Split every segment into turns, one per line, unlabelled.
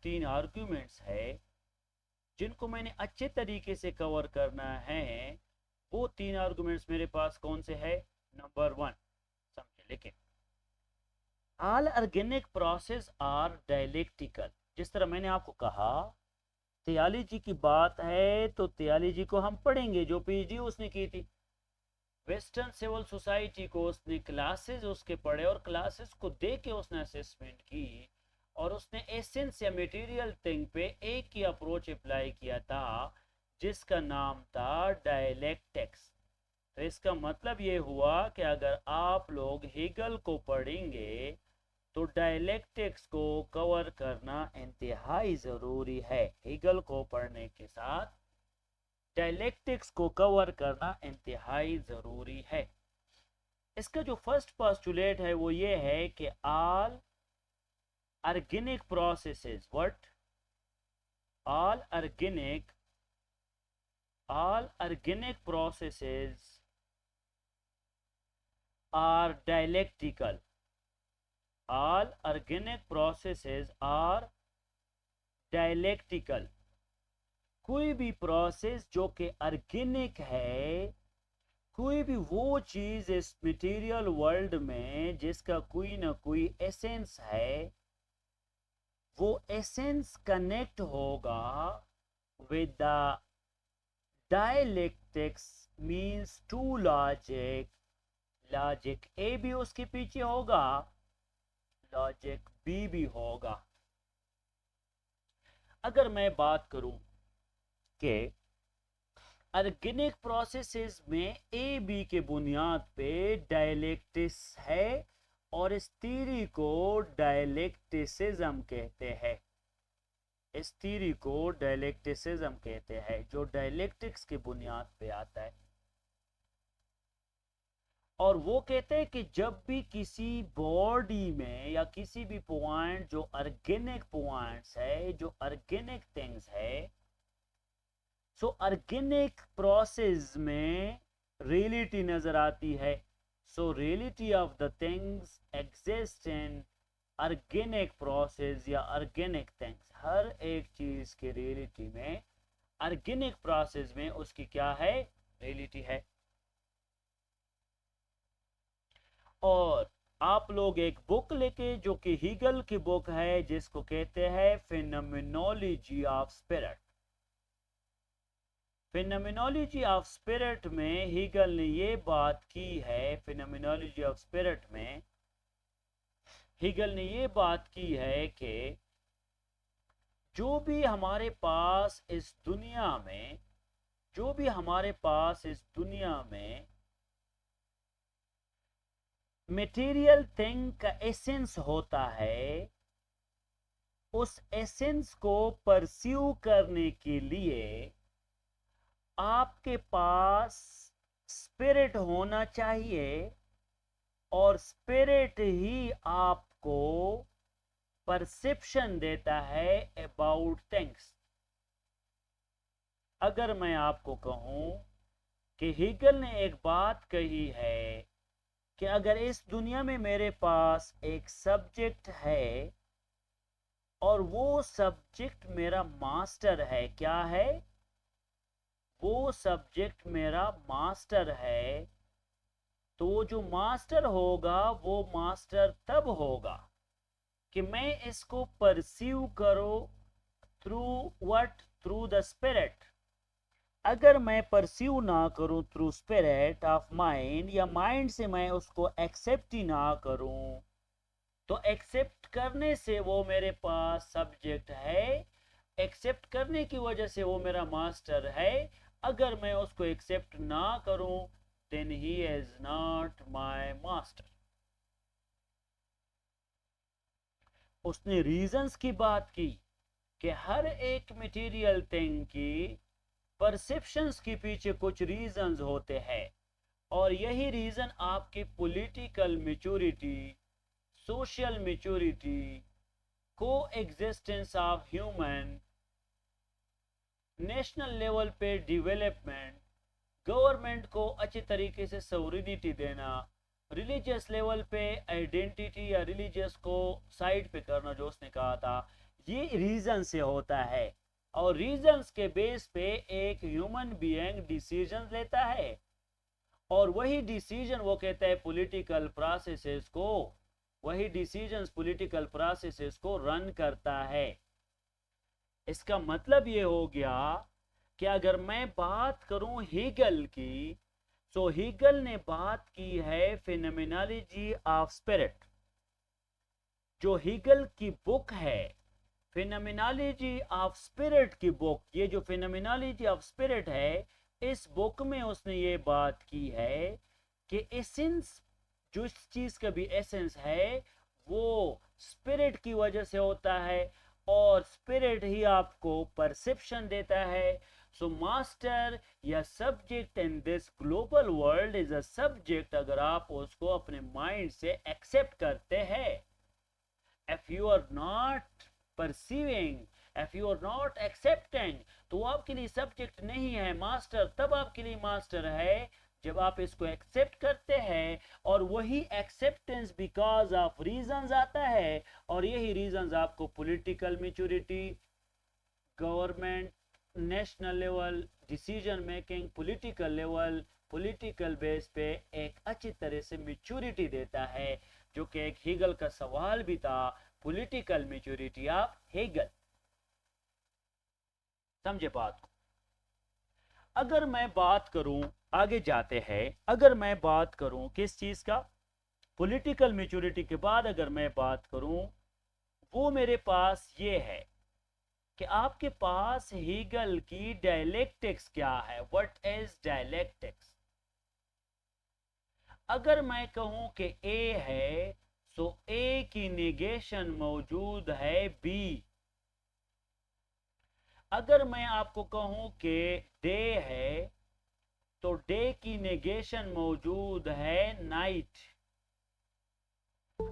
तीन आर्ग्यूमेंट्स है जिनको मैंने अच्छे तरीके से कवर करना है। वो तीन आर्गुमेंट्स मेरे पास कौन से है? नंबर वन, समझे। लेकिन all organic process are dialectical. जिस तरह मैंने आपको कहा थियोलॉजी की बात है तो थियोलॉजी को हम पढ़ेंगे, जो पीएचडी उसने की थी वेस्टर्न सिविल सोसाइटी को, उसने क्लासेस उसके पढ़े और क्लासेस को दे के उसने असेसमेंट की और उसने एसेंस या मटेरियल थिंग पे एक ही अप्रोच अप्लाई किया था जिसका नाम था डायलेक्टिक्स। तो इसका मतलब ये हुआ कि अगर आप लोग हेगल को पढ़ेंगे तो डायलेक्टिक्स को कवर करना इंतहाई ज़रूरी है। हेगल को पढ़ने के साथ डायलेक्टिक्स को कवर करना इंतहाई ज़रूरी है। इसका जो फर्स्ट पोस्टुलेट है वो ये है कि all organic processes, what? All organic processes are dialectical. All organic processes are dialectical. कोई भी प्रोसेस जो कि ऑर्गेनिक है, कोई भी वो चीज इस मटेरियल वर्ल्ड में जिसका कोई ना कोई एसेंस है, वो एसेंस कनेक्ट होगा with the dialectics, means to logic. Logic ए भी उसके पीछे होगा, लॉजिक बी भी होगा। अगर मैं बात करूं कि ऑर्गेनिक प्रोसेसेस में ए बी के बुनियाद पे डायलेक्टिक्स है और इस थ्योरी को डायलेक्टिसिज्म कहते हैं। इस थ्योरी को डायलेक्टिसिज्म कहते हैं, जो डायलेक्टिक्स की बुनियाद पे आता है। और वो कहते हैं कि जब भी किसी बॉडी में या किसी भी पॉइंट जो ऑर्गेनिक पॉइंट्स है, जो ऑर्गेनिक थिंग्स है, सो ऑर्गेनिक प्रोसेस में रियलिटी नजर आती है। So reality of the things exist in organic process या ऑर्गेनिक थिंग्स। हर एक चीज की रियलिटी में ऑर्गेनिक प्रोसेस में उसकी क्या है? रियलिटी है। और आप लोग एक बुक लेके, जो कि हीगल की बुक है, जिसको कहते हैं phenomenology of spirit. Phenomenology of spirit में हीगल ने ये बात की है, फिनोमिनोलॉजी ऑफ स्पिरिट में हीगल ने ये बात की है कि जो भी हमारे पास इस दुनिया में, जो भी हमारे पास इस दुनिया में मटेरियल थिंग का एसेंस होता है, उस एसेंस को परस्यू करने के लिए आपके पास स्पिरिट होना चाहिए और स्पिरिट ही आपको परसेप्शन देता है अबाउट थिंग्स। अगर मैं आपको कहूं कि हीगल ने एक बात कही है कि अगर इस दुनिया में मेरे पास एक सब्जेक्ट है और वो सब्जेक्ट मेरा मास्टर है, क्या है? वो सब्जेक्ट मेरा मास्टर है, तो वो जो मास्टर होगा वो मास्टर तब होगा कि मैं इसको परसीव करो through what? Through the spirit. अगर मैं परसीव ना करूं थ्रू स्पिरिट ऑफ माइंड, या माइंड से मैं उसको एक्सेप्ट ही ना करूं, तो एक्सेप्ट करने से वो मेरे पास सब्जेक्ट है, एक्सेप्ट करने की वजह से वो मेरा मास्टर है। अगर मैं उसको एक्सेप्ट ना करूं then he is not my master। उसने रीजंस की बात की कि हर एक मटेरियल थिंग की परसेप्शंस के पीछे कुछ रीजंस होते हैं, और यही रीजन आपकी पॉलिटिकल मैच्योरिटी, सोशल मैच्योरिटी, को existence of human, national level पे डेवलपमेंट, गवर्नमेंट को अच्छी तरीके से सॉवरेनिटी देना, रिलीजियस लेवल पे आइडेंटिटी या रिलीजियस को साइड पे करना, जो उसने कहा था ये रीजन से होता है, और रीजंस के बेस पे एक ह्यूमन बीइंग डिसीजन लेता है, और वही डिसीजन वो कहता है पॉलिटिकल प्रोसेसेस को, वही डिसीजंस पॉलिटिकल प्रोसेसेस को रन करता है। इसका मतलब ये हो गया कि अगर मैं बात करूं हीगल की, तो हीगल ने बात की है फिनोमिनोलॉजी ऑफ स्पिरिट। जो हीगल की बुक है फिनोमिनोलॉजी ऑफ स्पिरिट की बुक, ये जो फिनोमिनोलॉजी ऑफ स्पिरिट है, इस बुक में उसने ये बात की है कि एसेंस, जो इस चीज का भी एसेंस है, वो स्पिरिट की वजह से होता है, और स्पिरिट ही आपको परसेप्शन देता है। सो मास्टर या subject in this global world is a subject, अगर आप उसको अपने माइंड से एक्सेप्ट करते हैं। if you are not perceiving, if you are not accepting, तो आपके लिए सब्जेक्ट नहीं है। मास्टर तब आपके लिए मास्टर है जब आप इसको एक्सेप्ट करते हैं, और वही एक्सेप्टेंस बिकॉज ऑफ रीजंस आता है, और यही रीजंस आपको political maturity, government, national level decision making, political level, political base पे एक अच्छी तरह से मैच्योरिटी देता है, जो कि एक हेगल का सवाल भी था, पॉलिटिकल मैच्योरिटी ऑफ हेगल। समझे बात को? अगर मैं बात करूं, आगे जाते हैं, अगर मैं बात करूं किस चीज का, पॉलिटिकल मैच्योरिटी के बाद अगर मैं बात करूं, वो मेरे पास ये है कि आपके पास हेगल की डायलेक्टिक्स क्या है, व्हाट इज डायलेक्टिक्स। अगर मैं कहूं कि ए है, तो ए की नेगेशन मौजूद है बी। अगर मैं आपको कहूं कि डे है, तो डे की नेगेशन मौजूद है नाइट।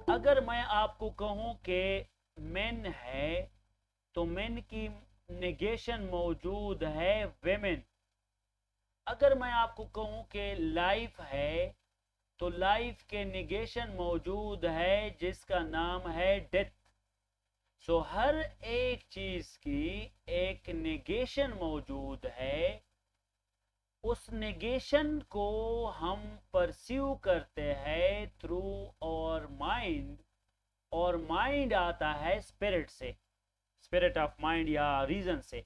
अगर मैं आपको कहूं कि मेन है, तो मेन की नेगेशन मौजूद है वेमेन। अगर मैं आपको कहूं कि लाइफ है, तो लाइफ के निगेशन मौजूद है जिसका नाम है डेथ। सो हर एक चीज की एक निगेशन मौजूद है, उस निगेशन को हम परस्यू करते हैं थ्रू और माइंड, और माइंड आता है स्पिरिट से, स्पिरिट ऑफ माइंड या रीजन से।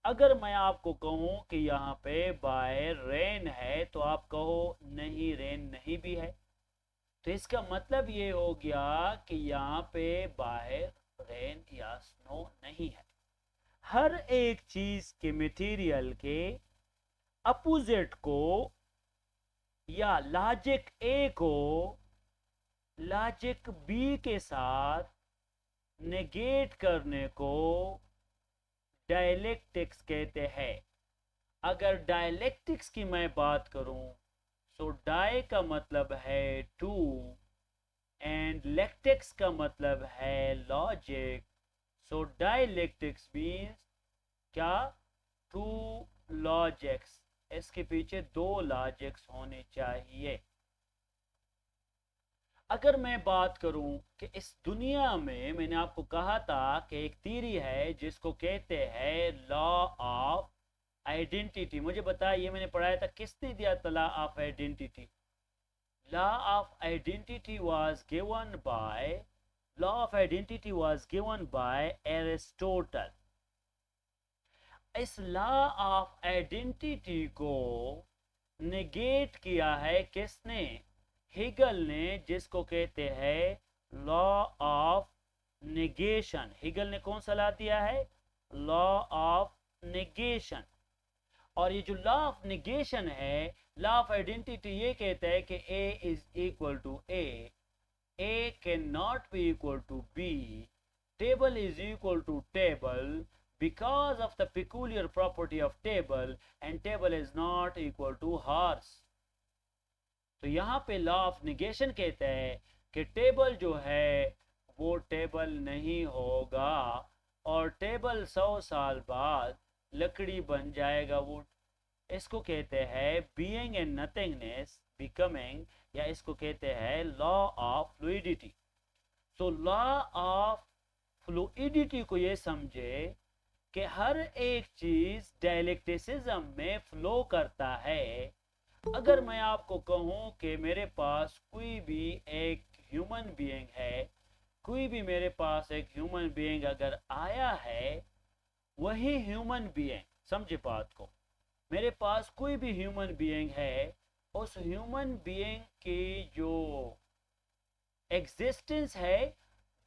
अगर मैं आपको कहूं कि यहाँ पे बाहर रेन है, तो आप कहो नहीं रेन नहीं भी है, तो इसका मतलब ये हो गया कि यहाँ पे बाहर रेन या स्नो नहीं है। हर एक चीज के मटेरियल के अपोजिट को, या लॉजिक ए को लॉजिक बी के साथ नेगेट करने को डायलेक्टिक्स कहते हैं। अगर डायलेक्टिक्स की मैं बात करूं, तो डाई का मतलब है टू, एंड लेक्टिक्स का मतलब है लॉजिक। सो डायलेक्टिक्स मीन्स क्या, टू लॉजिक्स, इसके पीछे दो लॉजिक्स होने चाहिए। अगर मैं बात करूं कि इस दुनिया में, मैंने आपको कहा था कि एक थ्योरी है जिसको कहते हैं लॉ ऑफ आइडेंटिटी। मुझे बताया, ये मैंने पढ़ाया था, किसने दिया था law of identity? Law of identity was given by, law of identity was given by Aristotle. इस लॉ ऑफ आइडेंटिटी को नेगेट किया है किसने? हेगल ने, जिसको कहते हैं लॉ ऑफ नेगेशन। हेगल ने कौन सा लॉ दिया है? Law of negation. और ये जो लॉ ऑफ नेगेशन है, लॉ ऑफ आइडेंटिटी ये कहता है कि A is equal to A can not be equal to B, table is equal to table because of the peculiar property of table, and table is not equal to horse। तो यहाँ पे law of negation कहता है कि table जो है वो table नहीं होगा, और टेबल 100 साल बाद लकड़ी बन जाएगा, वुड। इसको कहते हैं बीइंग एंड नथिंगनेस बिकमिंग, या इसको कहते हैं लॉ ऑफ फ्लूइडिटी। तो लॉ ऑफ फ्लूइडिटी को ये समझे कि हर एक चीज डायलेक्टिसिज्म में फ्लो करता है। अगर मैं आपको कहूं कि मेरे पास कोई भी एक ह्यूमन बीइंग है, कोई भी मेरे पास एक ह्यूमन बीइंग अगर आया है, वही ह्यूमन बीइंग, समझे बात को, मेरे पास कोई भी ह्यूमन बीइंग है, उस ह्यूमन बीइंग की जो एग्जिस्टेंस है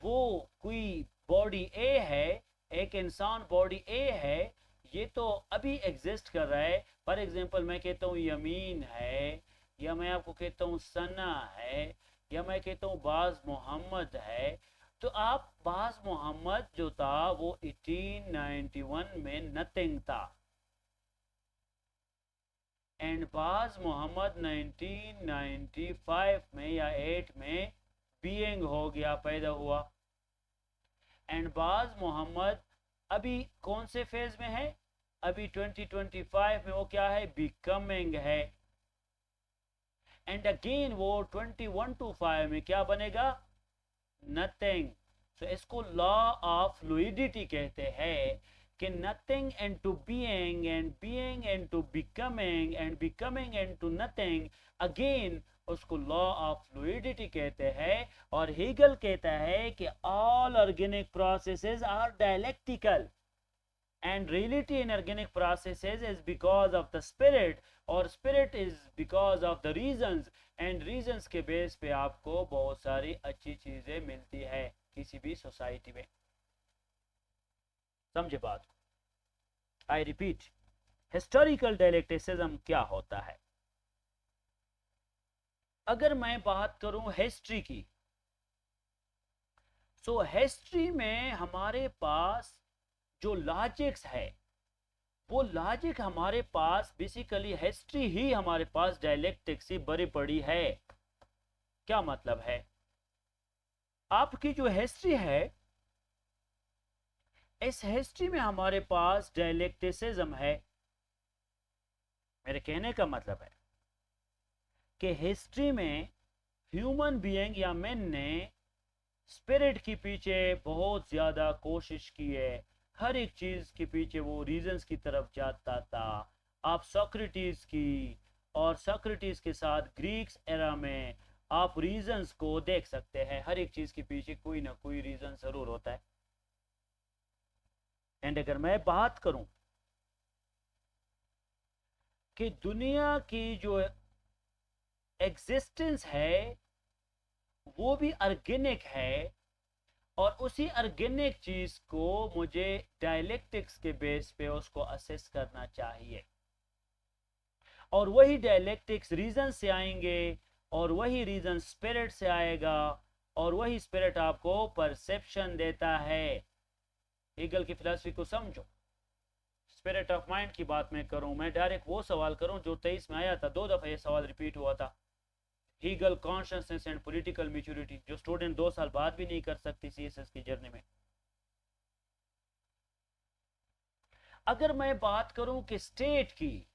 वो कोई बॉडी ए है, एक इंसान बॉडी ए है, ये तो अभी एग्जिस्ट कर रहा है। फॉर एग्जांपल मैं कहता हूँ यमीन है, या मैं आपको कहता हूँ सना है, या मैं कहता हूँ बाज मोहम्मद है। तो आप बाज मोहम्मद जो था वो 1891 में नथिंग था, एंड बाज मोहम्मद 1995 में या 8 में बीइंग हो गया, पैदा हुआ। एंड बाज मोहम्मद अभी कौन से फेज में है? अभी 2025 में वो क्या है? बिकमिंग है। एंड अगेन वो 21 to 5 में क्या बनेगा? नथिंग। सो इसको लॉ ऑफ फ्लूइडिटी कहते हैं कि nothing into being and being into becoming and becoming into nothing, again उसको लॉ ऑफ फ्लूइडिटी कहते हैं। और हीगल कहता है कि all organic processes are dialectical and reality in organic processes is because of the spirit, और spirit is because of the reasons, and reasons के base पे आपको बहुत सारी अच्छी चीजें मिलती है किसी भी सोसाइटी में। समझे बात को? आई रिपीट, हिस्टोरिकल डायलेक्टिसिज्म क्या होता है? अगर मैं बात करूं हिस्ट्री की, सो हिस्ट्री में हमारे पास जो लॉजिक्स है, वो लॉजिक हमारे पास बेसिकली हिस्ट्री ही हमारे पास डायलेक्टिक्स से भरी पड़ी है। क्या मतलब है? आपकी जो हिस्ट्री है, इस हिस्ट्री में हमारे पास डायलेक्टिसिज्म है। मेरे कहने का मतलब है कि हिस्ट्री में ह्यूमन बीइंग या मैन ने स्पिरिट के पीछे बहुत ज्यादा कोशिश की है, हर एक चीज के पीछे वो रीजंस की तरफ जाता था। आप सोक्रेटिस की और सोक्रेटिस के साथ ग्रीक्स एरा में आप रीजंस को देख सकते हैं, हर एक चीज के पीछे कोई ना कोई रीजन जरूर होता है। एंड अगर मैं बात करूं कि दुनिया की जो एग्जिस्टेंस है वो भी ऑर्गेनिक है, और उसी ऑर्गेनिक चीज को मुझे डायलेक्टिक्स के बेस पे उसको असेस करना चाहिए, और वही डायलेक्टिक्स रीजन से आएंगे, और वही रीजन स्पिरिट से आएगा, और वही स्पिरिट आपको परसेप्शन देता है। हीगल की फिलॉसफी को समझो। स्पिरिट ऑफ माइंड की बात मैं करूं, मैं डायरेक्ट वो सवाल करूं जो 23 में आया था, 2 दफा ये सवाल रिपीट हुआ था। Hegel consciousness and political maturity, जो स्टूडेंट 2 साल बाद भी नहीं कर सकती सीएसएस की जर्नी में। अगर मैं बात करूं कि स्टेट की,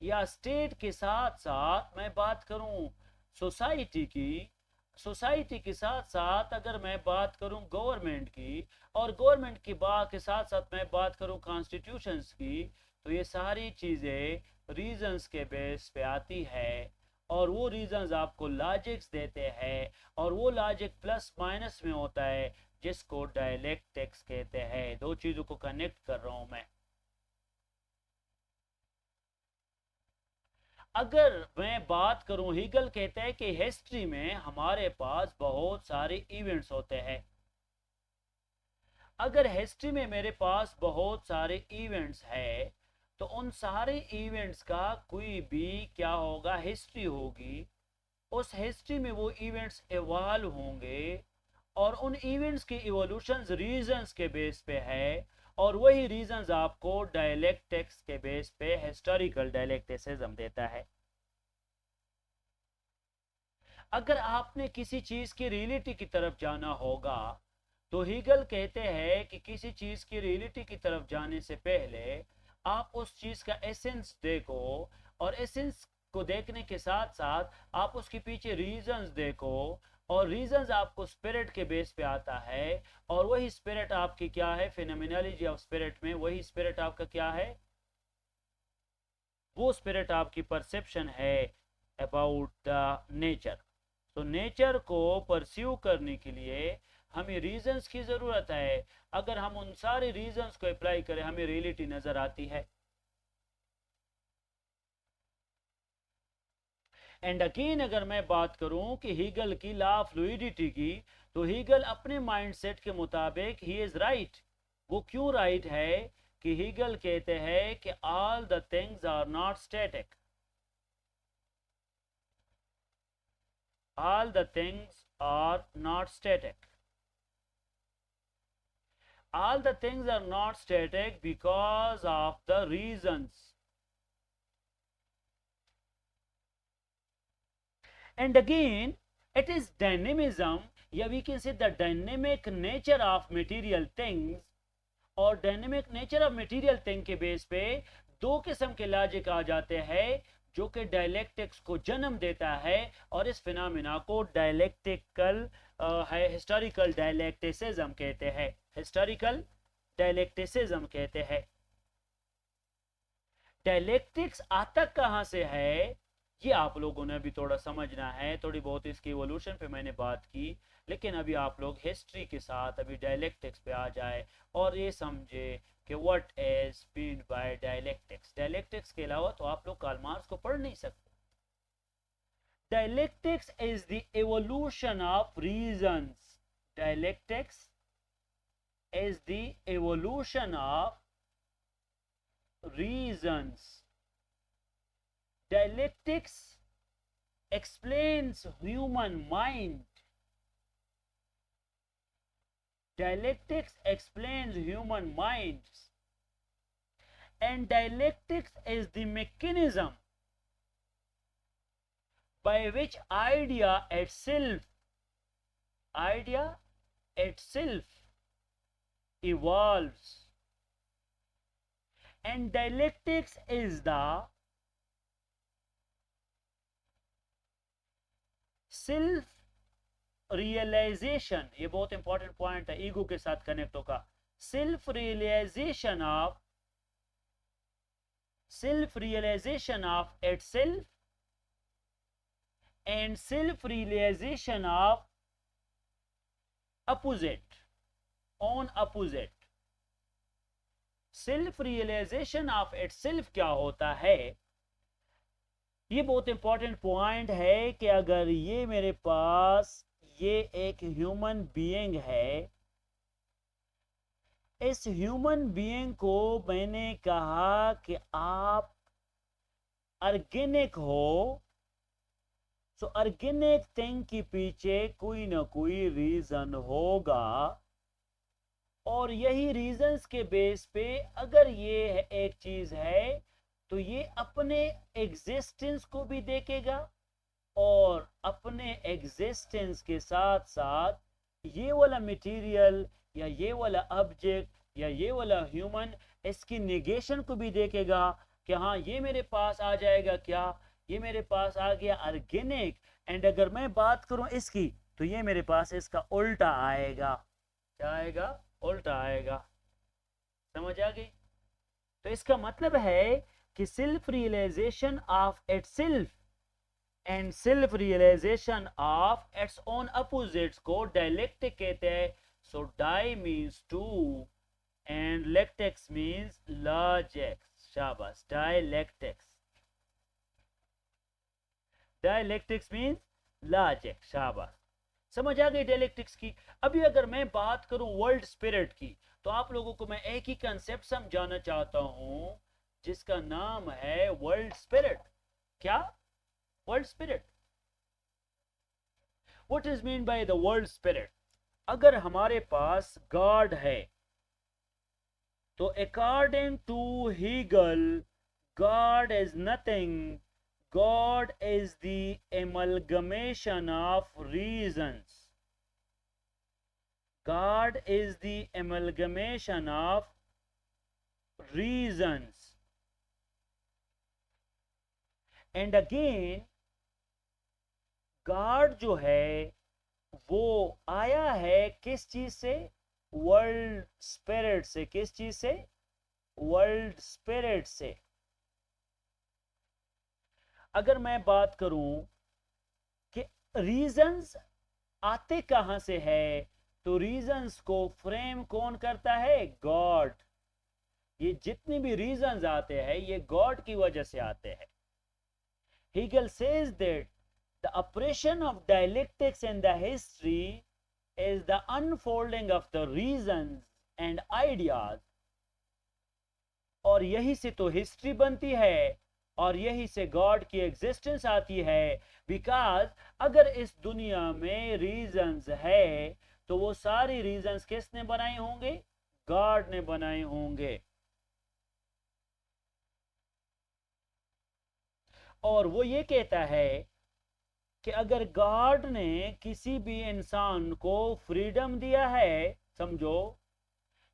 या स्टेट के साथ साथ मैं बात करूं सोसाइटी की, सोसाइटी के साथ साथ अगर मैं बात करूं गवर्नमेंट की, और गवर्नमेंट की बात के साथ साथ मैं बात करूं कॉन्स्टिट्यूशंस की, तो ये सारी चीजें रीजंस के बेस पे आती है, और वो रीजंस आपको लॉजिक्स देते हैं, और वो लॉजिक प्लस माइनस में होता है, जिसको डायलेक्टिक्स कहते हैं। 2 चीजों को कनेक्ट कर रहा हूं मैं। अगर मैं बात करूं, हीगल कहते हैं कि हिस्ट्री में हमारे पास बहुत सारे इवेंट्स होते हैं। अगर हिस्ट्री में मेरे पास बहुत सारे इवेंट्स है, तो उन सारे इवेंट्स का कोई भी क्या होगा? हिस्ट्री होगी। उस हिस्ट्री में वो इवेंट्स इवॉल्व होंगे, और उन इवेंट्स के इवोल्यूशंस रीजंस के बेस पे है, और वही रीजंस आपको डायलेक्टिक्स के बेस पे हिस्टोरिकल डायलेक्टिसिज्म देता है। अगर आपने किसी चीज की रियलिटी की तरफ जाना होगा, तो हीगल कहते हैं कि किसी चीज की रियलिटी की तरफ जाने से पहले आप उस चीज का एसेंस देखो, और एसेंस को देखने के साथ साथ आप उसके पीछे रीजंस देखो, और रीजंस आपको स्पिरिट के बेस पे आता है, और वही स्पिरिट आपकी क्या है, फिनोमिनोलॉजी ऑफ स्पिरिट में वही स्पिरिट आपका क्या है, वो स्पिरिट आपकी परसेप्शन है अबाउट द नेचर। तो नेचर को परस्यू करने के लिए हमें रीजंस की जरूरत है। अगर हम उन सारे रीजंस को अप्लाई करें हमें रियलिटी नजर आती है। एंड अगेन अगर मैं बात करूं कि हीगल की लॉ ऑफ फ्लूइडिटी की, तो हीगल अपने माइंडसेट के मुताबिक ही इज राइट। वो क्यों राइट है कि हीगल कहते हैं कि all the things are not static, all the things are not static. All the things are not static because of the reasons. And again, it is dynamism, या we can say the dynamic nature of material things, और dynamic nature of material thing के base पे दो किस्म के logic आ जाते हैं जो कि डायलेक्टिक्स को जन्म देता है, और इस फिनोमेना को डायलेक्टिकल है हिस्टोरिकल डायलेक्टिसिज्म कहते हैं। हिस्टोरिकल डायलेक्टिसिज्म कहते हैं। डायलेक्टिक्स आता कहां से है ये आप लोगों ने अभी थोड़ा समझना है। थोड़ी बहुत इसकी इवोल्यूशन पे मैंने बात की, लेकिन अभी आप लोग हिस्ट्री के साथ अभी डायलेक्टिक्स पे आ जाए और ये समझे कि what is mean bye dialectics. Dialectics के अलावा तो आप लोग कार्ल मार्क्स को पढ़ नहीं सकते। Dialectics is the evolution of reasons. Dialectics is the evolution of reasons. Dialectics explains human mind. Dialectics explains human minds. And dialectics is the mechanism by which idea itself evolves. And dialectics is the self realization, ये बहुत important point है, ego के साथ connect होगा। Self realisation of itself and self realization of opposite on opposite। Self realisation of itself क्या होता है, ये बहुत इंपॉर्टेंट पॉइंट है कि अगर ये मेरे पास ये एक ह्यूमन बीइंग है, इस ह्यूमन बीइंग को मैंने कहा कि आप ऑर्गेनिक हो, सो ऑर्गेनिक थिंग के पीछे कोई ना कोई रीजन होगा, और यही रीजंस के बेस पे अगर ये एक चीज है तो ये अपने एग्जिस्टेंस को भी देखेगा, और अपने एग्जिस्टेंस के साथ साथ ये वाला मटेरियल या ये वाला ऑब्जेक्ट या ये वाला ह्यूमन इसकी निगेशन को भी देखेगा कि हाँ ये मेरे पास आ जाएगा, क्या ये मेरे पास आ गया ऑर्गेनिक। एंड अगर मैं बात करूं इसकी तो ये मेरे पास इसका उल्टा आएगा। क्या आएगा? उल्टा आएगा। समझ आ गई? तो इसका मतलब है कि self realisation of itself and self realisation of its own opposites को डायलेक्टिक कहते हैं। So di means two and lectics means logics. शाबाश, डायलेक्टिक्स। Dialectics means logic. शाबाश, समझ आ गई डायलेक्टिक्स की। अभी अगर मैं बात करूं वर्ल्ड स्पिरिट की, तो आप लोगों को मैं एक ही कंसेप्ट समझाना चाहता हूं जिसका नाम है वर्ल्ड स्पिरिट। क्या? World spirit. What is mean by the world spirit? अगर हमारे पास गॉड है तो according to Hegel God is nothing, God is the amalgamation of reasons. God is the amalgamation of reasons. And again, God जो है वो आया है किस चीज से? वर्ल्ड स्पिरिट से। किस चीज से? वर्ल्ड स्पिरिट से। अगर मैं बात करूं कि रीजंस आते कहां से है, तो रीजंस को फ्रेम कौन करता है? गॉड। ये जितने भी रीजंस आते हैं ये गॉड की वजह से आते हैं। Hegel says that the operation of dialectics in the history is the unfolding of the reasons and ideas, और यही से तो हिस्ट्री बनती है और यही से गॉड की एग्जिस्टेंस आती है। बिकॉज अगर इस दुनिया में रीजंस है तो वो सारी रीजंस किसने बनाए होंगे? गॉड ने बनाए होंगे। और वो ये कहता है कि अगर गॉड ने किसी भी इंसान को फ्रीडम दिया है, समझो,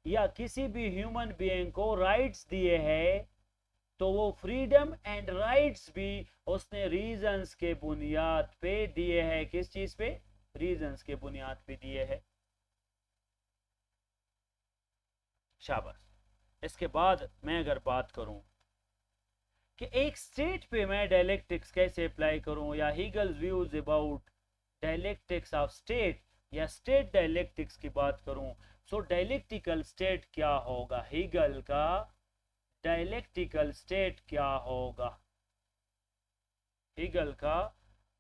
या किसी भी ह्यूमन बीइंग को राइट्स दिए हैं, तो वो फ्रीडम एंड राइट्स भी उसने रीजंस के बुनियाद पे दिए हैं। किस चीज पे? रीजंस के बुनियाद पे दिए हैं। शाबाश। इसके बाद मैं अगर बात करूं कि एक स्टेट पे मैं डायलेक्टिक्स कैसे अप्लाई करूं, या Hegel's views about dialectics of state, या स्टेट डायलेक्टिक्स की बात करूं, सो डायलेक्टिकल स्टेट क्या होगा? हीगल का डायलेक्टिकल स्टेट क्या होगा? हीगल का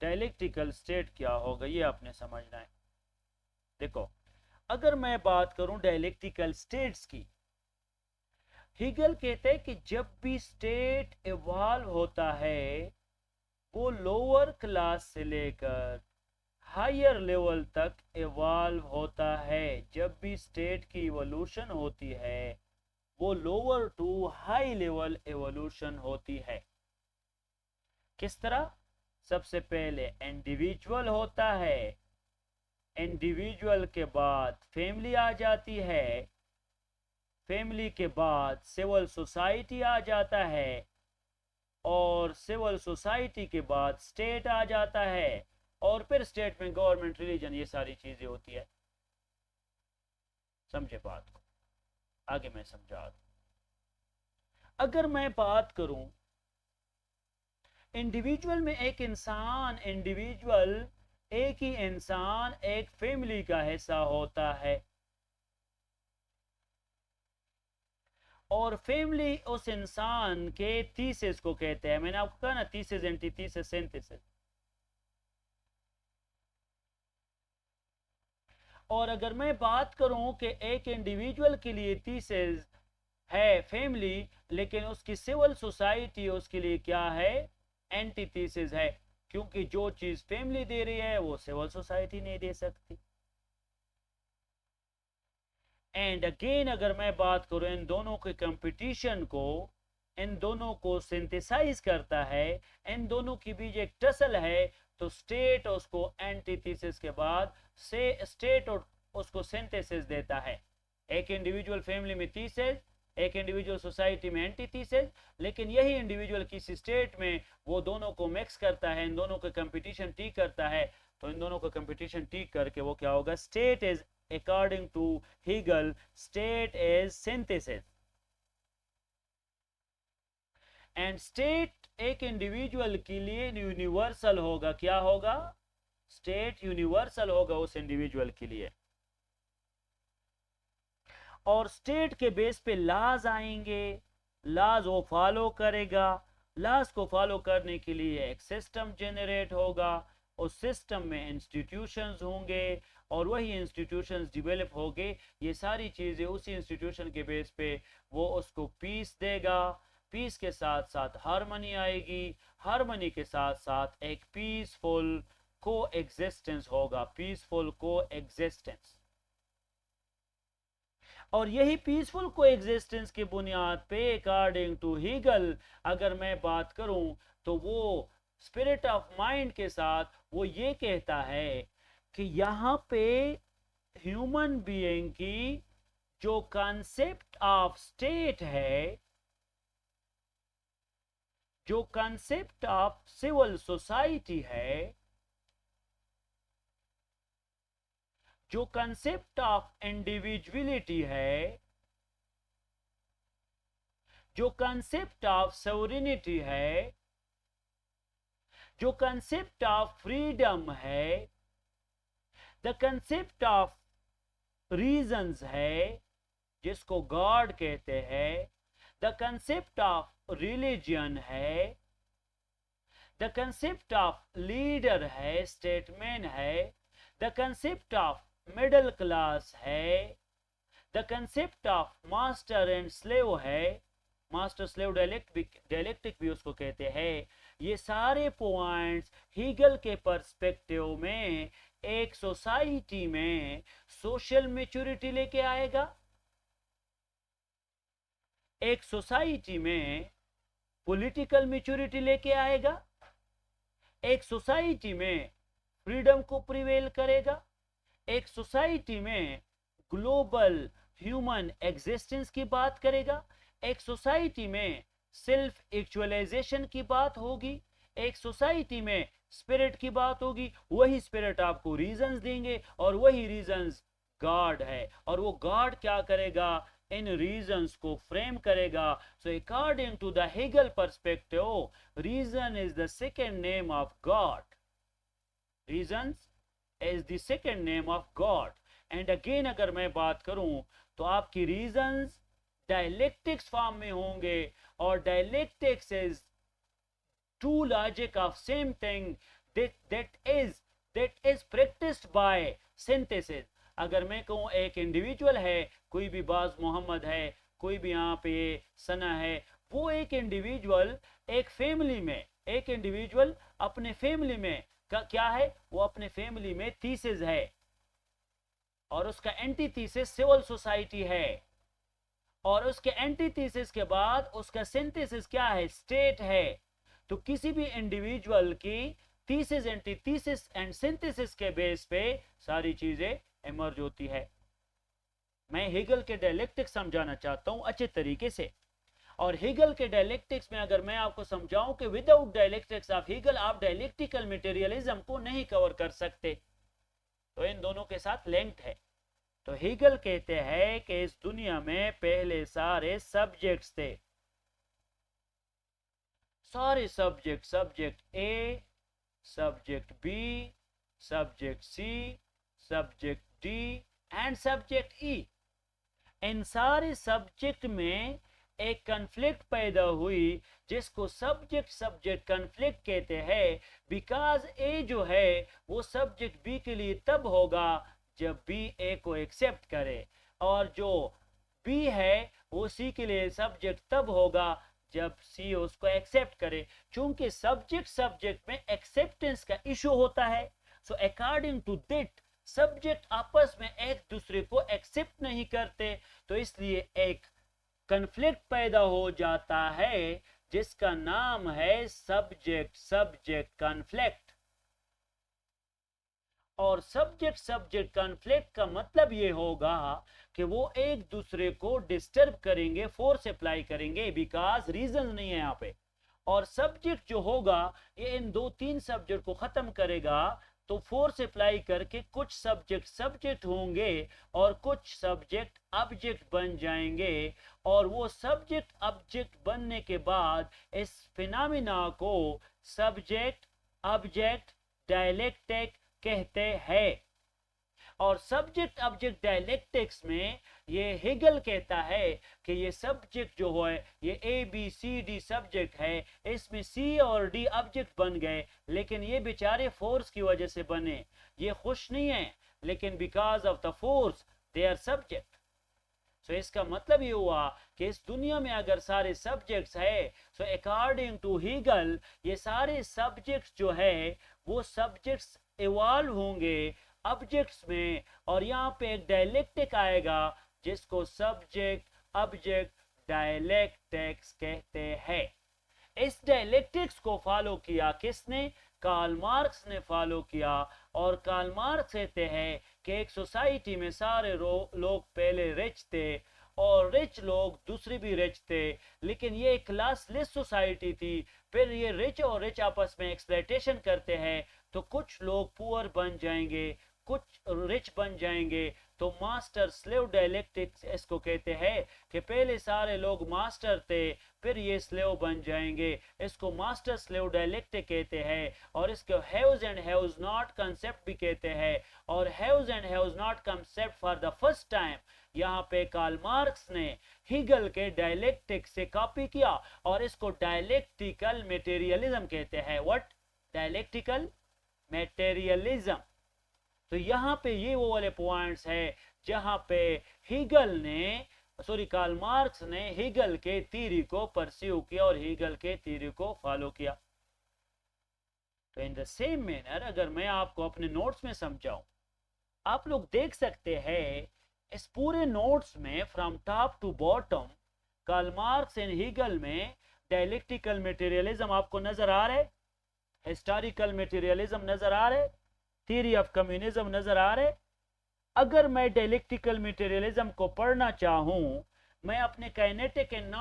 डायलेक्टिकल स्टेट क्या होगा, ये आपने समझना है। देखो, अगर मैं बात करूं डायलेक्टिकल स्टेट्स की, हीगल कहते हैं कि जब भी स्टेट इवॉल्व होता है वो लोअर क्लास से लेकर हायर लेवल तक इवॉल्व होता है। जब भी स्टेट की इवोल्यूशन होती है वो lower to high level evolution होती है। किस तरह? सबसे पहले इंडिविजुअल होता है, इंडिविजुअल के बाद फैमिली आ जाती है, फैमिली के बाद सिविल सोसाइटी आ जाता है, और सिविल सोसाइटी के बाद स्टेट आ जाता है, और फिर स्टेट में गवर्नमेंट, रिलीजन, ये सारी चीजें होती है। समझे बात को? आगे मैं समझा दूं। अगर मैं बात करूं इंडिविजुअल में, एक इंसान, इंडिविजुअल, एक ही इंसान एक फैमिली का हिस्सा होता है, और फैमिली उस इंसान के थीसिस को कहते हैं। मैंने आपको कहा ना, थीसिस, एंटीथीसिस, सिंथेसिस। और अगर मैं बात करूं कि एक इंडिविजुअल के लिए थीसिस है फैमिली, लेकिन उसकी सिविल सोसाइटी उसके लिए क्या है? एंटीथीसिस है, क्योंकि जो चीज फैमिली दे रही है वो सिविल सोसाइटी नहीं दे सकती। एंड अगेन अगर मैं बात करूं इन दोनों के कंपटीशन को, इन दोनों को सिंथेसाइज करता है, इन दोनों के बीच एक टसल है, तो स्टेट उसको एंटीथीसिस के बाद से स्टेट उसको सिंथेसिस देता है। एक इंडिविजुअल फैमिली में थीसिस, एक इंडिविजुअल सोसाइटी में एंटीथीसिस, लेकिन यही इंडिविजुअल किसी स्टेट में वो दोनों को मिक्स करता है, इन दोनों का कंपटीशन ठीक करता है, तो इन दोनों का कंपटीशन ठीक करके वो क्या होगा? State is, according to Hegel, state is synthesis, and state एक इंडिविजुअल के लिए यूनिवर्सल होगा। क्या होगा? स्टेट यूनिवर्सल होगा उस इंडिविजुअल के लिए, और स्टेट के बेस पे लॉज आएंगे, लॉज वो फॉलो करेगा, लॉज को फॉलो करने के लिए एक सिस्टम जनरेट होगा, उस सिस्टम में इंस्टीट्यूशंस होंगे, और वही इंस्टीट्यूशंस डेवलप होंगे। ये सारी चीज़ें उसी इंस्टीट्यूशन के बेस पे वो उसको पीस देगा, पीस के साथ साथ हार्मनी आएगी, हार्मनी के साथ साथ एक पीसफुल को एग्जिस्टेंस होगा, पीसफुल को एग्जिस्टेंस। और यही पीसफुल को एग्जिस्टेंस की बुनियाद पे अकॉर्डिंग टू हीगल अगर मैं बात करूं, तो वो स्पिरिट ऑफ माइंड के साथ वो ये कहता है कि यहाँ पे ह्यूमन बीइंग की जो कॉन्सेप्ट ऑफ स्टेट है, जो कॉन्सेप्ट ऑफ सिविल सोसाइटी है, जो कंसेप्ट ऑफ इंडिविजुअलिटी है, जो कंसेप्ट ऑफ सोवरेनिटी है, जो कंसेप्ट ऑफ फ्रीडम है, द कंसेप्ट ऑफ रीजंस है जिसको गॉड कहते हैं, द कंसेप्ट ऑफ रिलीजन है, द कंसेप्ट ऑफ लीडर है, स्टेटमैन है, the concept of middle class है, the concept of master and slave है, मास्टर स्लेव डायलेक्टिक भी उसको कहते हैं। ये सारे पॉइंट्स हीगल के पर्सपेक्टिव में एक सोसाइटी में सोशल मैच्योरिटी लेके आएगा, एक सोसाइटी में पॉलिटिकल मैच्योरिटी लेके आएगा, एक सोसाइटी में फ्रीडम को प्रिवेल करेगा, एक सोसाइटी में ग्लोबल ह्यूमन एग्जिस्टेंस की बात करेगा, एक सोसाइटी में सेल्फ एक्चुअलाइजेशन की बात होगी, एक सोसाइटी में स्पिरिट की बात होगी। वही स्पिरिट आपको रीजंस देंगे और वही रीजंस गॉड है, और वो गॉड क्या करेगा, इन रीजंस को फ्रेम करेगा। So according to the Hegel perspective, reason is the second name of God, reasons is the second name of God. And again अगर मैं बात करूं तो आपकी रीजंस डायलेक्टिक्स फॉर्म में होंगे, और dialectics is true logic of same thing that is practiced by synthesis। अगर मैं कहूँ एक इंडिविजुअल है, कोई भी बाज मोहम्मद है, कोई भी यहाँ पे सना है, वो एक इंडिविजुअल एक फैमिली में, एक इंडिविजुअल अपने फैमिली में क्या है, वो अपने फैमिली में थीसिस है, और उसका एंटी थीसिस सिविल सोसाइटी है, और उसके एंटी थीसिस के बाद उसका सिंथेसिस क्या है, स्टेट है। तो किसी भी इंडिविजुअल की थीसिस, एंटीथीसिस एंड सिंथेसिस के बेस पे सारी चीजें इमर्ज होती है। मैं हेगल के डायलेक्टिक्स समझाना चाहता हूं अच्छे तरीके से, और हेगल के डायलेक्टिक्स में अगर मैं आपको समझाऊं कि विदाउट डायलेक्टिक्स ऑफ हेगल आप डायलेक्टिकल मटेरियलिज्म को नहीं कवर कर सकते, तो इन दोनों के साथ लिंक्ड है। तो हेगल कहते हैं कि इस दुनिया में पहले सारे सब्जेक्ट्स थे, सारे subject, subject A, subject B, subject C, subject D and subject E. इन सारे सब्जेक्ट में एक कन्फ्लिक्ट पैदा हुई जिसको सब्जेक्ट सब्जेक्ट कन्फ्लिक्ट कहते हैं, बिकॉज ए जो है वो सब्जेक्ट बी के लिए तब होगा जब बी ए को एक्सेप्ट करे, और जो बी है वो सी के लिए सब्जेक्ट तब होगा जब सी उसको एक्सेप्ट करे। चूंकि सब्जेक्ट सब्जेक्ट में एक्सेप्टेंस का इशू होता है, so according to that subject आपस में एक दूसरे को एक्सेप्ट नहीं करते, तो इसलिए एक कन्फ्लिक्ट पैदा हो जाता है जिसका नाम है सब्जेक्ट सब्जेक्ट कन्फ्लिक्ट। और सब्जेक्ट सब्जेक्ट कॉन्फ्लिक्ट का मतलब ये होगा कि वो एक दूसरे को डिस्टर्ब करेंगे, फोर्स अप्लाई करेंगे, बिकॉज रीजन नहीं है यहाँ पे। और सब्जेक्ट जो होगा ये इन दो तीन सब्जेक्ट को खत्म करेगा, तो फोर्स अप्लाई करके कुछ सब्जेक्ट सब्जेक्ट होंगे और कुछ सब्जेक्ट ऑब्जेक्ट बन जाएंगे, और वो सब्जेक्ट ऑब्जेक्ट बनने के बाद इस फिनोमेना को सब्जेक्ट ऑब्जेक्ट डायलेक्टिक कहते हैं। और सब्जेक्ट ऑब्जेक्ट डायलेक्टिक्स में ये हेगल कहता है कि ये सब्जेक्ट जो है ये A B C D subject है, इसमें सी और डी ऑब्जेक्ट बन गए, लेकिन ये बेचारे फोर्स की वजह से बने, ये खुश नहीं है, लेकिन because of the force they are subject. So इसका मतलब ये हुआ कि इस दुनिया में अगर सारे सब्जेक्ट्स है, सो अकॉर्डिंग टू हेगल ये सारे सब्जेक्ट्स जो है वो सब्जेक्ट्स इवॉल्व होंगे ऑब्जेक्ट्स में, और यहाँ पे एक डायलेक्टिक आएगा जिसको सब्जेक्ट ऑब्जेक्ट डायलेक्टिक्स कहते हैं। इस डायलेक्टिक्स को फॉलो किया किसने? कार्ल मार्क्स ने फॉलो किया। और कार्ल मार्क्स कहते हैं कि एक सोसाइटी में सारे लोग पहले रिच थे और रिच लोग दूसरे भी रिच थे, लेकिन ये एक क्लासलेस सोसाइटी थी। फिर ये रिच और रिच आपस में एक्सप्लॉयटेशन करते हैं, तो कुछ लोग पुअर बन जाएंगे, कुछ रिच बन जाएंगे, तो मास्टर स्लेव डायलेक्टिक्स इसको कहते हैं कि पहले सारे लोग मास्टर थे, फिर ये स्लेव बन जाएंगे, इसको मास्टर स्लेव डायलेक्टिक कहते हैं। और इसको haves and haves not concept भी कहते हैं। और haves and haves not concept for the first time यहाँ पे कार्ल मार्क्स ने हीगल के डायलेक्टिक से कॉपी किया और इसको डायलेक्टिकल मटेरियलिज्म कहते हैं। व्हाट? Dialectical materialism. तो यहाँ पे ये वो वाले पॉइंट्स है जहां पे कार्ल मार्क्स ने हीगल के थ्योरी को परस्यू किया और हीगल के थ्योरी को फॉलो किया। तो इन द सेम मैनर अगर मैं आपको अपने नोट्स में समझाऊं, आप लोग देख सकते हैं इस पूरे नोट्स में from top to bottom Karl Marx and Hegel में डायलेक्टिकल मटेरियलिज्म आपको नजर आ रहा है, हिस्टोरिकल मटेरियलिज्म नजर आ रहा है, थ्योरी ऑफ कम्युनिज्म नजर आ रहे। अगर मैं डायलेक्टिकल मटेरियलिज्म को पढ़ना चाहूं, मैं अपने kinetic and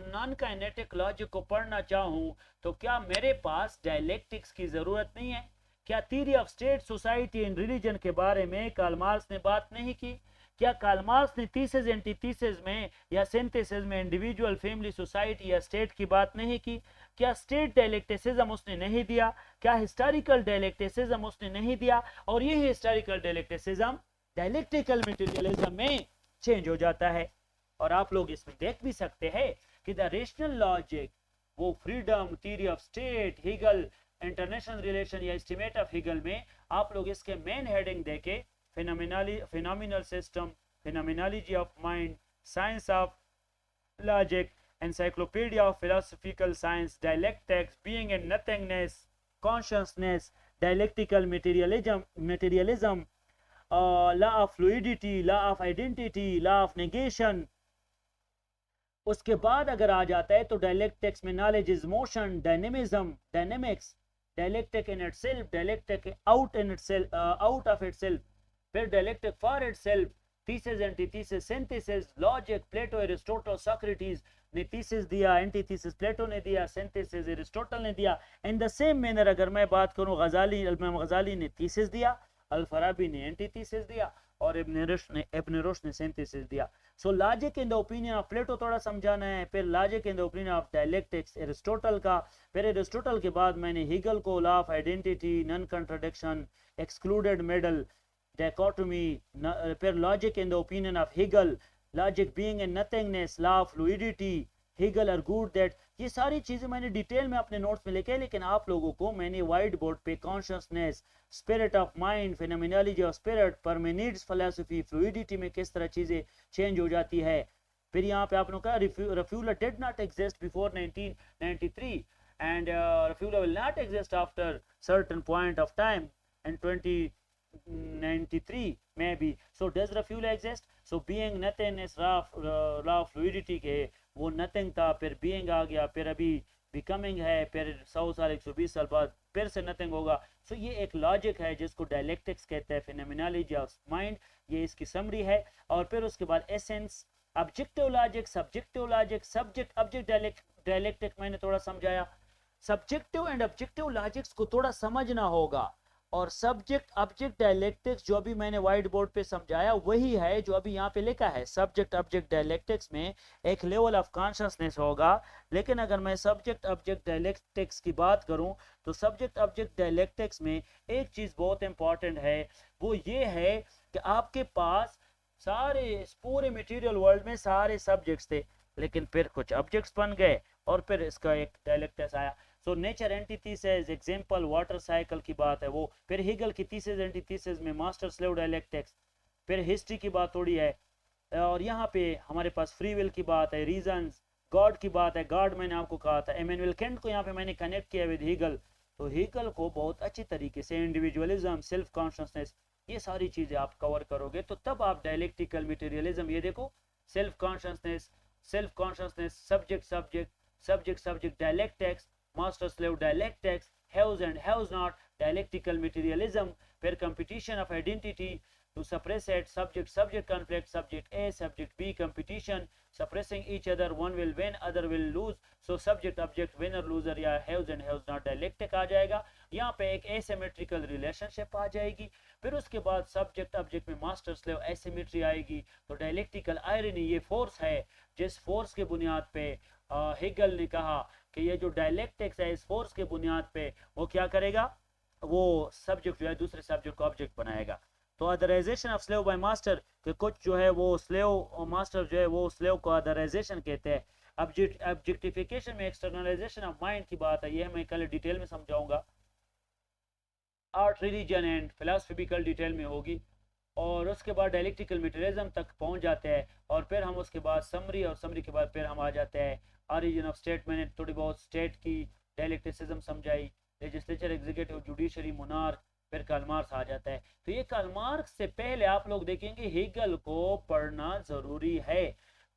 non kinetic logic को पढ़ना चाहूं, तो क्या मेरे पास डायलेक्टिक्स की जरूरत नहीं है? क्या theory of state, society and religion के बारे में कार्ल मार्क्स ने बात नहीं की? क्या कार्ल मार्क्स ने थीसिस एंटीथीसिस में या सिंथेसिस में इंडिविजुअल, फैमिली, सोसाइटी या स्टेट की बात नहीं की? क्या स्टेट डायलेक्टिसिज्म उसने नहीं दिया? क्या हिस्टोरिकल डायलेक्टिसिज्म उसने नहीं दिया? और ये हिस्टोरिकल डायलेक्टिसिज्म डायलेक्टिकल मटेरियलिज्म में चेंज हो जाता है। और आप लोग इसमें देख भी सकते हैं कि द रेशनल लॉजिक, वो freedom, theory of state, Hegel, international relation या एस्टिमेट ऑफ हीगल में आप लोग इसके मेन हेडिंग देके phenomenal system, phenomenology of mind, science of logic, encyclopedia of philosophical science, dialectics, being and nothingness, consciousness, dialectical materialism, law of fluidity, law of identity, law of negation। उसके बाद अगर आ जाता है तो डायलेक्टिक्स में knowledge is motion, dynamism, dynamics, dialectic in itself, dialectic out in itself, out of itself, फिर dialectic for itself, thesis, antithesis, synthesis, logic, Plato, Aristotle, Socrates ने thesis दिया, एंटीथीसिस प्लेटो ने दिया, सिंथेसिस एरिस्टोटल ने दिया। In the same manner अगर मैं बात करूं, इमाम गजाली ने थीसिस दिया, अल-फराबी ने एंटीथीसिस दिया और इब्न रुश्द ने सिंथेसिस दिया। So logic in the opinion of Plato थोड़ा समझाना है, फिर logic in the opinion of dialectics Aristotle का, फिर एरिस्टोटल के बाद मैंने हीगल को law of identity, non contradiction, excluded middle, dichotomy, फिर logic in the opinion of Hegel, logic being and nothingness, law of fluidity, Hegel argued that, ये सारी चीजें मैंने डिटेल में अपने नोट्स में लिखे, लेकिन आप लोगों को मैंने वाइट बोर्ड पे consciousness, spirit of mind, phenomenology of spirit, Parmenides philosophy, fluidity में किस तरह चीजें चेंज हो जाती है। फिर यहाँ पे आपने कहा refuler did not exist before 1993 and refuler will not exist after certain point of time and 2093 maybe, so does refuel exist? So being nothingness, law of fluidity के वो nothing था, फिर being आ गया, फिर अभी becoming है, फिर 100 साल 120 साल बाद फिर से nothing होगा। so ये एक लॉजिक है जिसको डायलेक्टिक्स कहते हैं, phenomenology of mind, ये इसकी समरी है। और फिर उसके बाद essence, objective logic, subjective logic, subject object dialectic मैंने थोड़ा समझाया। सब्जेक्टिव एंड ऑब्जेक्टिव लॉजिक्स को थोड़ा समझना होगा, और सब्जेक्ट ऑब्जेक्ट डायलेक्टिक्स जो अभी मैंने व्हाइट बोर्ड पे समझाया वही है जो अभी यहाँ पे लिखा है। सब्जेक्ट ऑब्जेक्ट डायलेक्टिक्स में एक लेवल ऑफ कॉन्शियसनेस होगा, लेकिन अगर मैं सब्जेक्ट ऑब्जेक्ट डायलेक्टिक्स की बात करूं तो सब्जेक्ट ऑब्जेक्ट डायलेक्टिक्स में एक चीज बहुत इंपॉर्टेंट है, वो ये है कि आपके पास सारे इस पूरे मटेरियल वर्ल्ड में सारे सब्जेक्ट्स थे, लेकिन फिर कुछ ऑब्जेक्ट्स बन गए और फिर इसका एक डायलेक्टिक्स आया। So nature antithesis, example water cycle की बात है वो, फिर हीगल की थीसिस एंटीथीसिस में मास्टर स्लेव डायलेक्टिक्स, फिर हिस्ट्री की बात थोड़ी है, और यहाँ पे हमारे पास फ्री विल की बात है, रीजंस, गॉड की बात है, गॉड मैंने आपको कहा था, इमैनुअल कैंट को यहाँ पे मैंने कनेक्ट किया विद हीगल। तो हीगल को बहुत अच्छी तरीके से इंडिविजुअलिज्म, सेल्फ कॉन्शियसनेस, ये सारी चीजें आप कवर करोगे तो तब आप डायलेक्टिकल मटेरियलिज्म, ये देखो self consciousness, subject subject, subject subject dialectics, master slave dialectics, haves and haves not, dialectical materialism, फिर competition of identity, to suppress at subject conflict, subject A, subject B competition, suppressing each other, one will win, other will lose. So subject object winner loser या haves and haves not dialectic आ जाएगा. यहाँ पे एक asymmetrical relationship आ जाएगी. फिर उसके बाद subject object में मास्टर स्लेव एसिमेट्री आएगी. तो डायलेक्टिकल आयरनी ये फोर्स है जिस फोर्स के बुनियाद पे हेगल ने कहा कि ये जो डायलेक्टिक्स है इस फोर्स के बुनियाद पे वो क्या करेगा, वो सब्जेक्ट जो है दूसरे सब्जेक्ट को ऑब्जेक्ट बनाएगा. तो otherisation of slave by master कि कुछ जो है वो स्लेव मास्टर जो है वो स्लेव को अदराइजेशन कहते हैं. ऑब्जेक्टिफिकेशन में एक्सटर्नलाइजेशन ऑफ माइंड की बात है, ये मैं कल डिटेल में समझाऊंगा. Art religion and philosophical detail में होगी. और उसके बाद डायलेक्टिकल मटेरियलिज्म तक पहुंच जाते हैं और फिर हम उसके बाद समरी और समरी के बाद फिर हम आ जाते हैं ऑरिजिन ऑफ स्टेट. मैंने थोड़ी बहुत स्टेट की डायलेक्टिसिज्म समझाई, लेजिस्लेचर, एग्जीक्यूटिव, जुडिशरी, मोनार्क, फिर कार्ल मार्क्स आ जाता है. तो ये कार्ल मार्क्स से पहले आप लोग देखेंगे हेगल को पढ़ना ज़रूरी है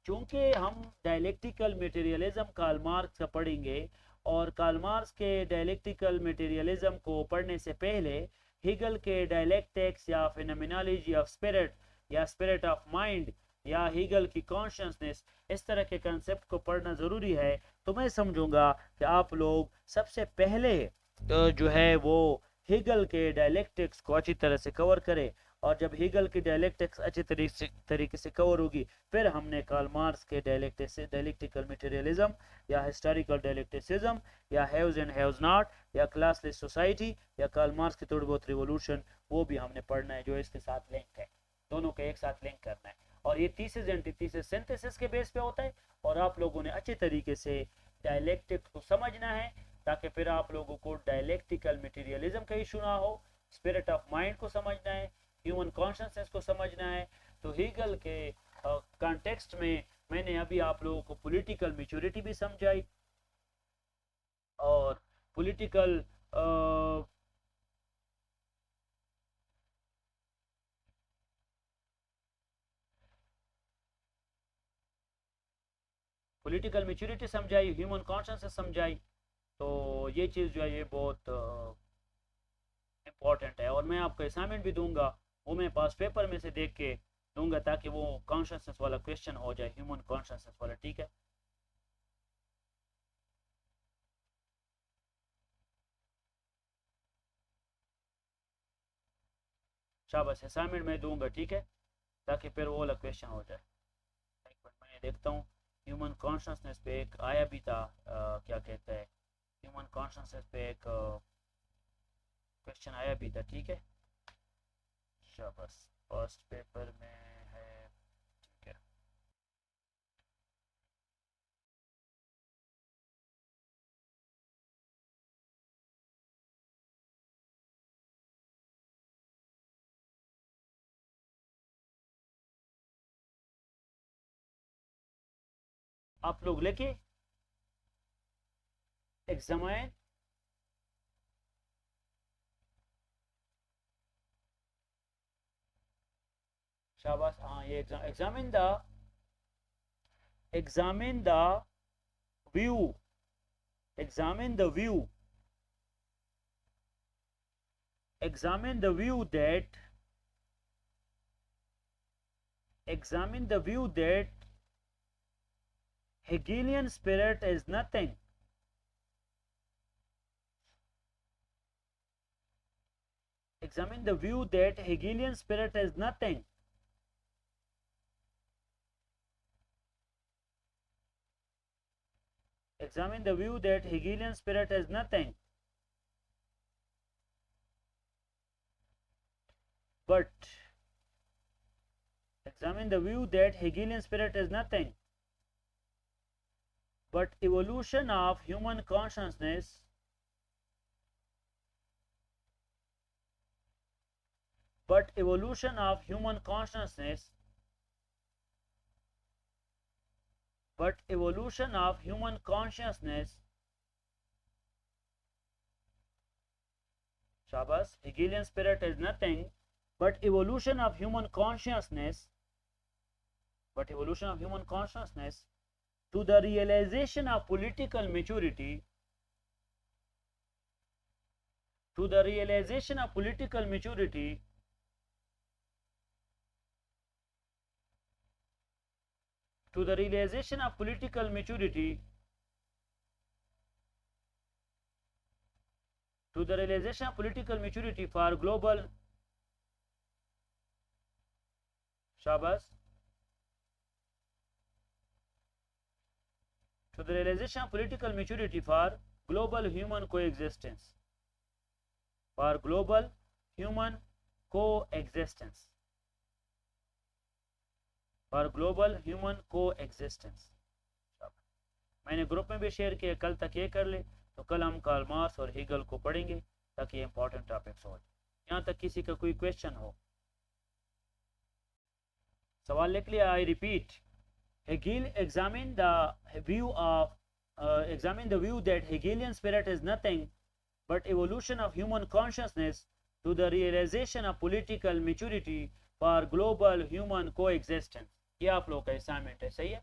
क्योंकि हम डायलेक्टिकल मटेरियलिज्म कार्ल मार्क्स का पढ़ेंगे और कार्ल मार्क्स के डायलेक्टिकल मटेरियलिज्म को पढ़ने से पहले हेगल के डायलेक्टिक्स या फिनोमिनोलॉजी ऑफ स्पिरिट या स्पिरिट ऑफ माइंड या हेगल की कॉन्शियसनेस इस तरह के कंसेप्ट को पढ़ना ज़रूरी है. तो मैं समझूंगा कि आप लोग सबसे पहले जो है वो हेगल के डायलेक्टिक्स को अच्छी तरह से कवर करें और जब हेगल की डायलेक्टिक्स अच्छी तरीके से कवर होगी फिर हमने कार्ल मार्क्स के डायलेक्टिकल मटेरियलिज्म या हिस्टोरिकल डायलेक्टिसिज्म या हैव्स एंड हैव्स नॉट या क्लासलेस सोसाइटी या कार्ल मार्क्स की थोड़ी बहुत रिवोल्यूशन वो भी हमने पढ़ना है जो इसके साथ लिंक है. दोनों के एक साथ लिंक करना है और ये थीसिस एंटीथीसिस सिंथेसिस के बेस पे होता है और आप लोगों ने अच्छे तरीके से डायलेक्टिक्स को समझना है ताकि फिर आप लोगों को डायलेक्टिकल मटेरियलिज्म का इशू ना हो. स्पिरिट ऑफ माइंड को समझना है, ह्यूमन कॉन्शियसनेस को समझना है. तो हेगल के कॉन्टेक्स्ट में मैंने अभी आप लोगों को पॉलिटिकल मैच्योरिटी भी समझाई और पॉलिटिकल पॉलिटिकल मैच्योरिटी समझाई, ह्यूमन कॉन्शियसनेस समझाई. तो ये चीज़ जो है ये बहुत इम्पॉर्टेंट है और मैं आपको असाइनमेंट भी दूंगा वो मैं पास पेपर में से देख के दूंगा ताकि वो कॉन्शियसनेस वाला क्वेश्चन हो जाए, ह्यूमन कॉन्शियसनेस वाला. ठीक है, शाबाश, असाइनमेंट मैं दूंगा. ठीक है, ताकि फिर वो वाला क्वेश्चन हो जाए. एक मिनट मैं देखता हूँ. ह्यूमन कॉन्शियसनेस पे एक आया भी था, क्या कहता है, ह्यूमन कॉन्शियसनेस पे एक क्वेश्चन आया भी था. ठीक है, शाबाश, फर्स्ट पेपर में है. ठीक है, आप लोग लेके एग्जामिन शाबाश. हाँ, ये examine the view, examine the view, examine the view that Hegelian spirit is nothing. Examine the view that Hegelian spirit is nothing. Examine the view that Hegelian spirit is nothing. But examine the view that Hegelian spirit is nothing but evolution of human consciousness but evolution of human consciousness Shabbos, Hegelian spirit is nothing but evolution of human consciousness to the realization of political maturity to the realization of political maturity, to the realization of political maturity for global, Shabas, to the realization of political maturity for global human coexistence, for global human coexistence, for global human coexistence। मैंने group में भी share किया, कल तक ये कर ले तो कल हम कार्ल मार्क्स और हेगल को पढ़ेंगे ताकि ये इंपॉर्टेंट टॉपिक्स हो। यहाँ तक किसी का कोई क्वेश्चन हो, सवाल लिख लिया। I repeat, Hegel examined the view that Hegelian spirit is nothing but evolution of human consciousness to the realization of political maturity for global human coexistence। ये आप लोगों का असाइनमेंट है, सही है।